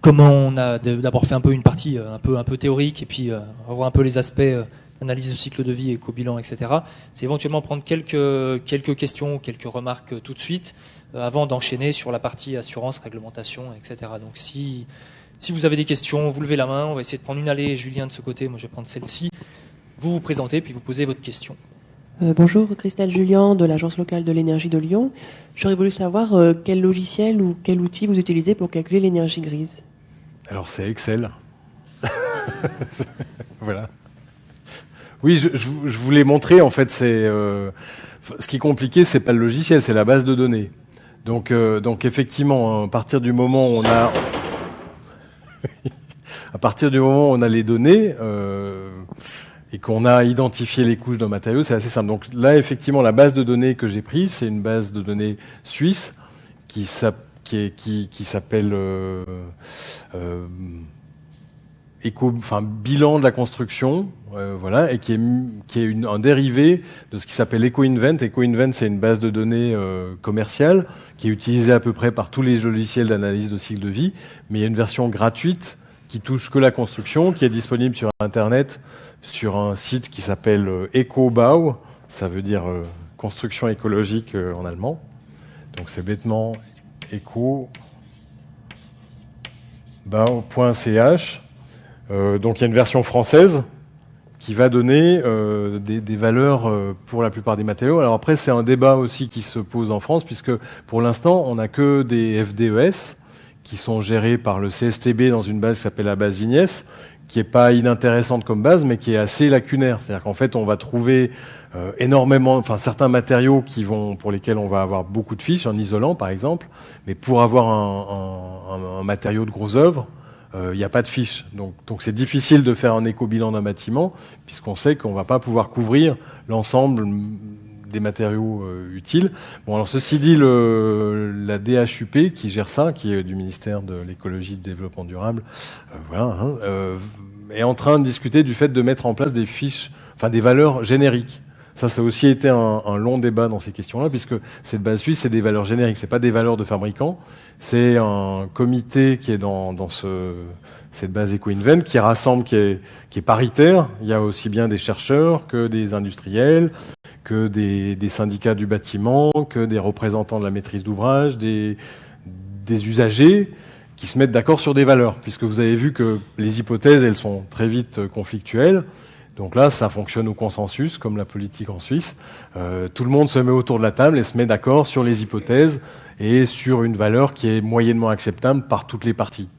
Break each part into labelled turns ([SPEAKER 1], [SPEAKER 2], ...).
[SPEAKER 1] comment on a d'abord fait un peu une partie un peu théorique et puis revoir un peu les aspects analyse de cycle de vie, éco-bilan, etc. C'est éventuellement prendre quelques questions, quelques remarques tout de suite avant d'enchaîner sur la partie assurance, réglementation, etc. Donc si vous avez des questions, vous levez la main, on va essayer de prendre une allée, Julien de ce côté, moi je vais prendre celle-ci. Vous vous présentez puis vous posez votre question.
[SPEAKER 2] Bonjour, Christelle Julien de l'Agence locale de l'énergie de Lyon. J'aurais voulu savoir quel logiciel ou quel outil vous utilisez pour calculer l'énergie grise.
[SPEAKER 3] Alors c'est Excel. Voilà. Oui, je voulais montrer, en fait, ce qui est compliqué, c'est pas le logiciel, c'est la base de données. Donc effectivement, à partir du moment où on a les données et qu'on a identifié les couches d'un matériau, c'est assez simple. Donc là, effectivement, la base de données que j'ai prise, c'est une base de données suisse qui s'appelle bilan de la construction, voilà, et qui est un dérivé de ce qui s'appelle EcoInvent. EcoInvent, c'est une base de données commerciale qui est utilisée à peu près par tous les logiciels d'analyse de cycle de vie, mais il y a une version gratuite qui touche que la construction, qui est disponible sur Internet, sur un site qui s'appelle EcoBau, ça veut dire construction écologique en allemand. Donc c'est bêtement ecobau.ch. Donc il y a une version française qui va donner des valeurs pour la plupart des matériaux. Alors après, c'est un débat aussi qui se pose en France, puisque pour l'instant, on n'a que des FDES qui sont gérés par le CSTB dans une base qui s'appelle la base Ignes, qui est pas inintéressante comme base, mais qui est assez lacunaire. C'est-à-dire qu'en fait, on va trouver certains matériaux pour lesquels on va avoir beaucoup de fiches, un isolant par exemple, mais pour avoir un matériau de gros œuvre, il n'y a pas de fiche. Donc c'est difficile de faire un éco-bilan d'un bâtiment, puisqu'on sait qu'on ne va pas pouvoir couvrir l'ensemble des matériaux utiles. Bon, alors ceci dit, la DHUP qui gère ça, qui est du ministère de l'écologie et du développement durable, est en train de discuter du fait de mettre en place des fiches, des valeurs génériques. Ça a aussi été un long débat dans ces questions-là, puisque cette base suisse, c'est des valeurs génériques, c'est pas des valeurs de fabricants. C'est un comité qui est dans cette base EcoInvent, qui rassemble, qui est paritaire. Il y a aussi bien des chercheurs que des industriels, que des syndicats du bâtiment, que des représentants de la maîtrise d'ouvrage, des usagers, qui se mettent d'accord sur des valeurs, puisque vous avez vu que les hypothèses, elles sont très vite conflictuelles. Donc là, ça fonctionne au consensus, comme la politique en Suisse. Tout le monde se met autour de la table et se met d'accord sur les hypothèses et sur une valeur qui est moyennement acceptable par toutes les parties.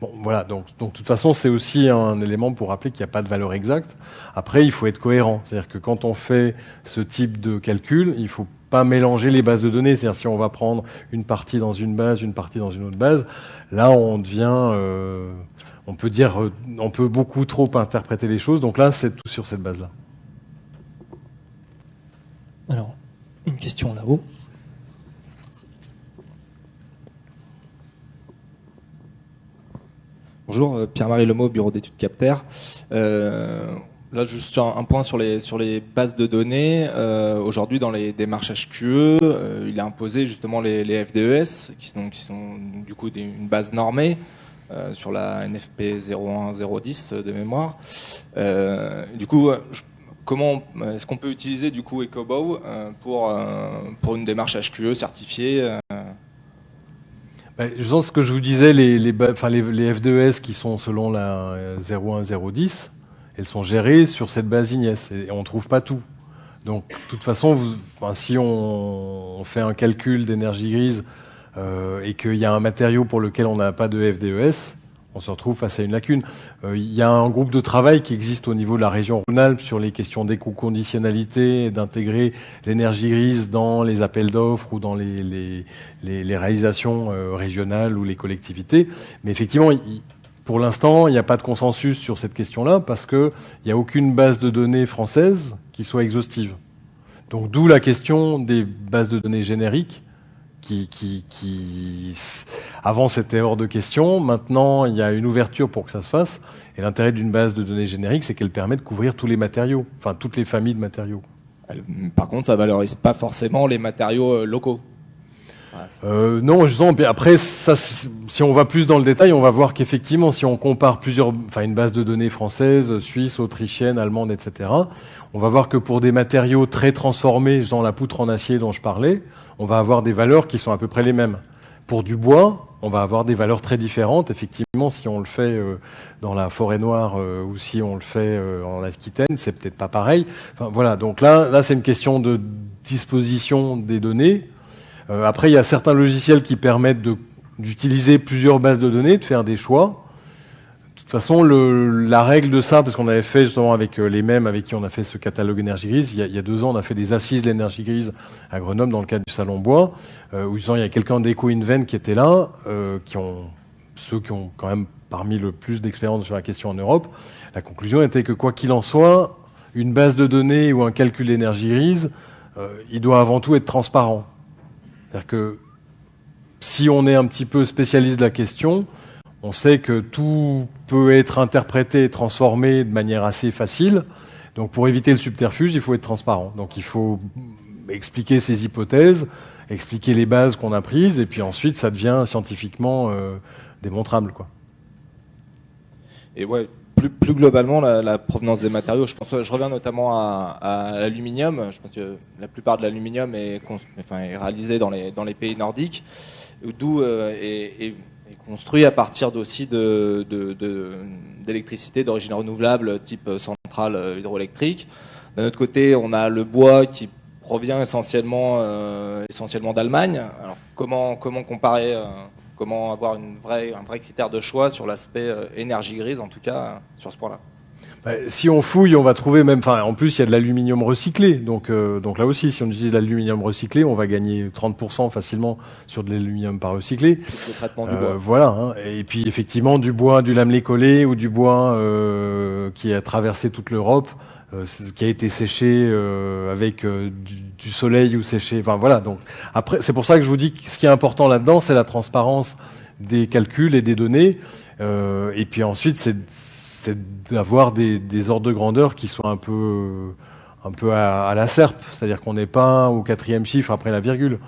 [SPEAKER 3] Bon, voilà. Donc de toute façon, c'est aussi un élément pour rappeler qu'il n'y a pas de valeur exacte. Après, il faut être cohérent. C'est-à-dire que quand on fait ce type de calcul, il faut pas mélanger les bases de données. C'est-à-dire si on va prendre une partie dans une base, une partie dans une autre base, là, on devient... on peut beaucoup trop interpréter les choses. Donc là, c'est tout sur cette base-là.
[SPEAKER 1] Alors, une question là-haut.
[SPEAKER 4] Bonjour, Pierre-Marie Lemo, bureau d'études Capter. Là, juste un point sur les bases de données. Aujourd'hui, dans les démarches HQE, il est imposé justement les FDES, qui sont du coup une base normée. Sur la NFP 010 de mémoire. Du coup, comment est-ce qu'on peut utiliser du coup EcoBau pour une démarche HQE certifiée
[SPEAKER 3] Je pense que je vous disais, les FDES qui sont selon la 010, elles sont gérées sur cette base Ignes et on ne trouve pas tout. Donc, de toute façon, si on fait un calcul d'énergie grise et qu'il y a un matériau pour lequel on n'a pas de FDES, on se retrouve face à une lacune. Il y a un groupe de travail qui existe au niveau de la région Rhône-Alpes sur les questions d'éco-conditionnalité et d'intégrer l'énergie grise dans les appels d'offres ou dans les réalisations régionales ou les collectivités. Mais effectivement, pour l'instant, il n'y a pas de consensus sur cette question-là parce qu'il n'y a aucune base de données française qui soit exhaustive. Donc d'où la question des bases de données génériques qui avant c'était hors de question. Maintenant, il y a une ouverture pour que ça se fasse. Et l'intérêt d'une base de données générique, c'est qu'elle permet de couvrir tous les matériaux, enfin toutes les familles de matériaux.
[SPEAKER 4] Par contre, ça valorise pas forcément les matériaux locaux.
[SPEAKER 3] Non, justement. Après, ça, si on va plus dans le détail, on va voir qu'effectivement, si on compare une base de données française, suisse, autrichienne, allemande, etc., on va voir que pour des matériaux très transformés, dans la poutre en acier dont je parlais, on va avoir des valeurs qui sont à peu près les mêmes. Pour du bois, on va avoir des valeurs très différentes. Effectivement, si on le fait dans la forêt noire ou si on le fait en Aquitaine, c'est peut-être pas pareil. Enfin, voilà. Donc là, c'est une question de disposition des données. Après, il y a certains logiciels qui permettent d'utiliser plusieurs bases de données, de faire des choix. De toute façon, la règle de ça, parce qu'on avait fait justement avec les mêmes avec qui on a fait ce catalogue énergie grise, il y a 2 ans, on a fait des assises de l'énergie grise à Grenoble dans le cadre du Salon Bois, où il y a quelqu'un d'EcoInvent qui était là, ceux qui ont quand même parmi le plus d'expérience sur la question en Europe. La conclusion était que quoi qu'il en soit, une base de données ou un calcul d'énergie grise, il doit avant tout être transparent. C'est-à-dire que si on est un petit peu spécialiste de la question, on sait que tout peut être interprété et transformé de manière assez facile. Donc pour éviter le subterfuge, il faut être transparent. Donc il faut expliquer ses hypothèses, expliquer les bases qu'on a prises, et puis ensuite ça devient scientifiquement démontrable, quoi.
[SPEAKER 4] Et ouais, plus globalement, la provenance des matériaux, je reviens notamment à l'aluminium. Je pense que la plupart de l'aluminium est réalisé dans les pays nordiques, d'où est construit à partir aussi d'électricité d'origine renouvelable, type centrale hydroélectrique. D'un autre côté, on a le bois qui provient essentiellement d'Allemagne. Alors comment comparer, comment avoir un vrai critère de choix sur l'aspect énergie grise, en tout cas sur ce point-là?
[SPEAKER 3] Si on fouille, on va trouver même. En plus, il y a de l'aluminium recyclé. Donc là aussi, si on utilise de l'aluminium recyclé, on va gagner 30% facilement sur de l'aluminium pas recyclé.
[SPEAKER 4] Le traitement du bois.
[SPEAKER 3] Voilà. Hein. Et puis effectivement, du bois, du lamelé collé ou du bois qui a traversé toute l'Europe, qui a été séché avec du soleil ou séché. Enfin voilà. Donc après, c'est pour ça que je vous dis que ce qui est important là-dedans, c'est la transparence des calculs et des données. Et puis ensuite, c'est d'avoir des ordres de grandeur qui soient un peu à la SERP, c'est-à-dire qu'on n'est pas au 4e chiffre après la virgule.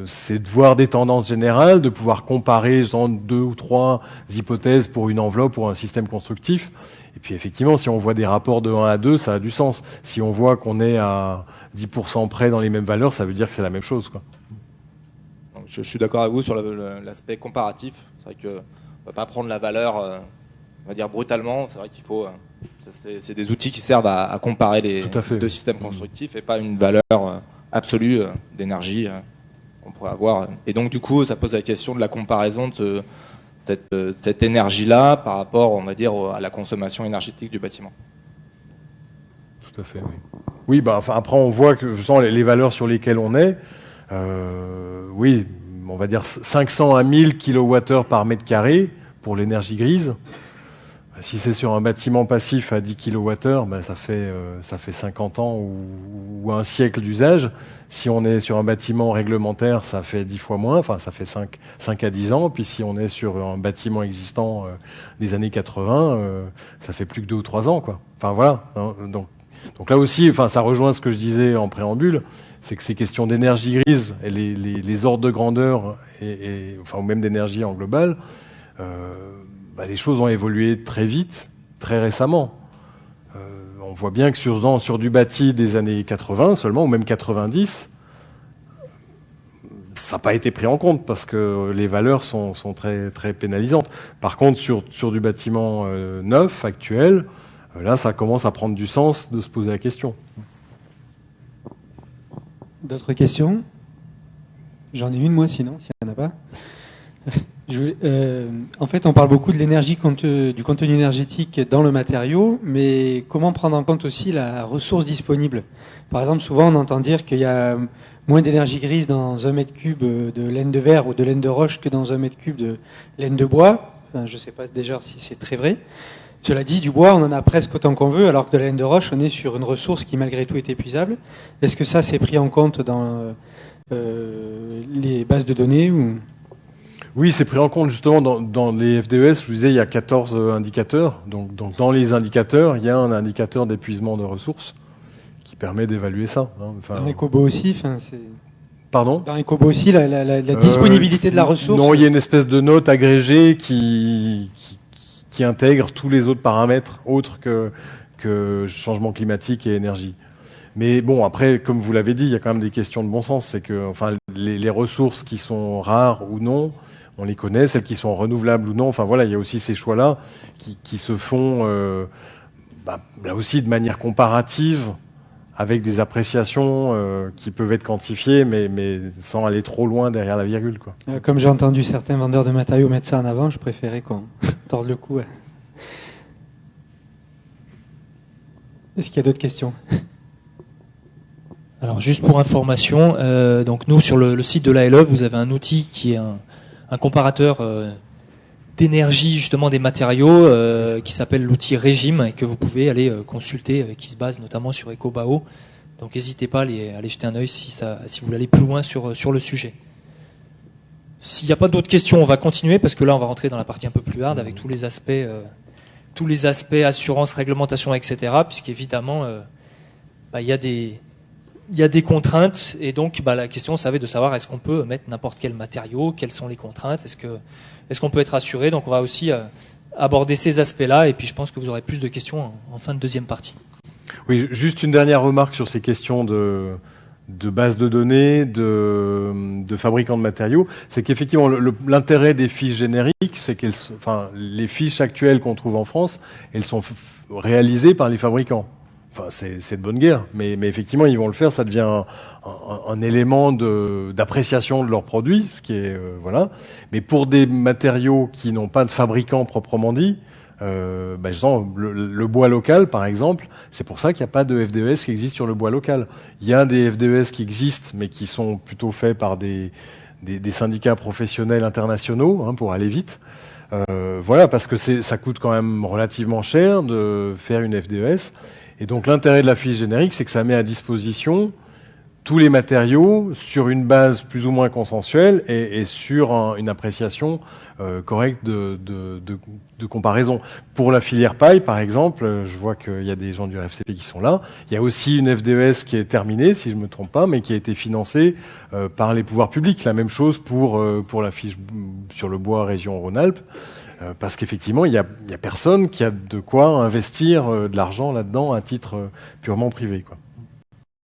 [SPEAKER 3] C'est de voir des tendances générales, de pouvoir comparer 2 ou 3 hypothèses pour une enveloppe ou un système constructif. Et puis effectivement, si on voit des rapports de 1 à 2, ça a du sens. Si on voit qu'on est à 10% près dans les mêmes valeurs, ça veut dire que c'est la même chose, quoi.
[SPEAKER 4] Je suis d'accord avec vous sur l'aspect comparatif. C'est vrai qu'on ne va pas prendre la valeur... on va dire brutalement, c'est vrai qu'il faut. C'est des outils qui servent à comparer les 2 systèmes constructifs et pas une valeur absolue d'énergie qu'on pourrait avoir. Et donc du coup, ça pose la question de la comparaison de cette énergie-là par rapport, on va dire, à la consommation énergétique du bâtiment.
[SPEAKER 3] Tout à fait. Oui. Après, on voit que les valeurs sur lesquelles on est. Oui, on va dire 500 à 1000 kWh par mètre carré pour l'énergie grise. Si c'est sur un bâtiment passif à 10 kWh, ça fait 50 ans ou un siècle d'usage. Si on est sur un bâtiment réglementaire, ça fait 10 fois moins, ça fait 5 à 10 ans. Puis si on est sur un bâtiment existant des années 80, ça fait plus que 2 ou 3 ans, quoi. Enfin voilà. Hein, donc là aussi, ça rejoint ce que je disais en préambule, c'est que ces questions d'énergie grise et les ordres de grandeur ou même d'énergie en global, les choses ont évolué très vite, très récemment. On voit bien que sur du bâti des années 80 seulement, ou même 90, ça n'a pas été pris en compte parce que les valeurs sont très, très pénalisantes. Par contre, sur du bâtiment neuf, actuel, là, ça commence à prendre du sens de se poser la question.
[SPEAKER 5] D'autres questions? J'en ai une, moi, sinon, s'il n'y en a pas. En fait, on parle beaucoup de l'énergie, du contenu énergétique dans le matériau, mais comment prendre en compte aussi la ressource disponible? Par exemple, souvent on entend dire qu'il y a moins d'énergie grise dans 1 mètre cube de laine de verre ou de laine de roche que dans 1 mètre cube de laine de bois. Je ne sais pas déjà si c'est très vrai. Cela dit, du bois, on en a presque autant qu'on veut, alors que de la laine de roche, on est sur une ressource qui malgré tout est épuisable. Est-ce que ça c'est pris en compte dans les bases de données ou...
[SPEAKER 3] Oui, c'est pris en compte justement dans les FDES. Je vous disais, il y a 14 indicateurs. Donc dans les indicateurs, il y a un indicateur d'épuisement de ressources qui permet d'évaluer ça.
[SPEAKER 5] Dans Ecobo aussi,
[SPEAKER 3] Pardon ?
[SPEAKER 5] Dans Ecobo aussi, la disponibilité de la ressource.
[SPEAKER 3] Non, il y a une espèce de note agrégée qui intègre tous les autres paramètres autres que changement climatique et énergie. Mais bon, après, comme vous l'avez dit, il y a quand même des questions de bon sens. C'est que, enfin, les ressources qui sont rares ou non, on les connaît. Celles qui sont renouvelables ou non, enfin voilà, il y a aussi ces choix-là qui se font là aussi de manière comparative, avec des appréciations qui peuvent être quantifiées, mais sans aller trop loin derrière la virgule, quoi.
[SPEAKER 5] Comme j'ai entendu certains vendeurs de matériaux mettre ça en avant, je préférais qu'on torde le cou. Est-ce qu'il y a d'autres questions ?
[SPEAKER 1] Alors juste pour information, donc nous sur le site de l'ALE, vous avez un outil qui est un comparateur d'énergie justement des matériaux qui s'appelle l'outil Régime et que vous pouvez aller consulter, qui se base notamment sur EcoBao. Donc n'hésitez pas à aller jeter un œil si vous voulez aller plus loin sur le sujet. S'il n'y a pas d'autres questions, on va continuer parce que là on va rentrer dans la partie un peu plus hard avec tous les aspects assurance, réglementation, etc. Puisqu'évidemment il y a des contraintes et donc la question ça va être de savoir est-ce qu'on peut mettre n'importe quel matériau, quelles sont les contraintes, est-ce qu'on peut être assuré. Donc on va aussi aborder ces aspects-là et puis je pense que vous aurez plus de questions en fin de deuxième partie.
[SPEAKER 3] Oui, juste une dernière remarque sur ces questions de base de données, de fabricants de matériaux, c'est qu'effectivement l'intérêt des fiches génériques, c'est les fiches actuelles qu'on trouve en France, elles sont réalisées par les fabricants. Enfin, c'est de bonne guerre, mais effectivement, ils vont le faire. Ça devient un élément d'appréciation de leurs produits, ce qui est voilà. Mais pour des matériaux qui n'ont pas de fabricant proprement dit, le bois local, par exemple, c'est pour ça qu'il n'y a pas de FDES qui existe sur le bois local. Il y a des FDES qui existent, mais qui sont plutôt faits par des syndicats professionnels internationaux, pour aller vite. Voilà, parce que ça coûte quand même relativement cher de faire une FDES. Et donc l'intérêt de la fiche générique, c'est que ça met à disposition tous les matériaux sur une base plus ou moins consensuelle et sur une appréciation correcte de comparaison. Pour la filière paille, par exemple, je vois qu'il y a des gens du RFCP qui sont là. Il y a aussi une FDES qui est terminée, si je ne me trompe pas, mais qui a été financée par les pouvoirs publics. La même chose pour la fiche sur le bois région Rhône-Alpes. Parce qu'effectivement, il y a personne qui a de quoi investir de l'argent là-dedans à titre purement privé, quoi.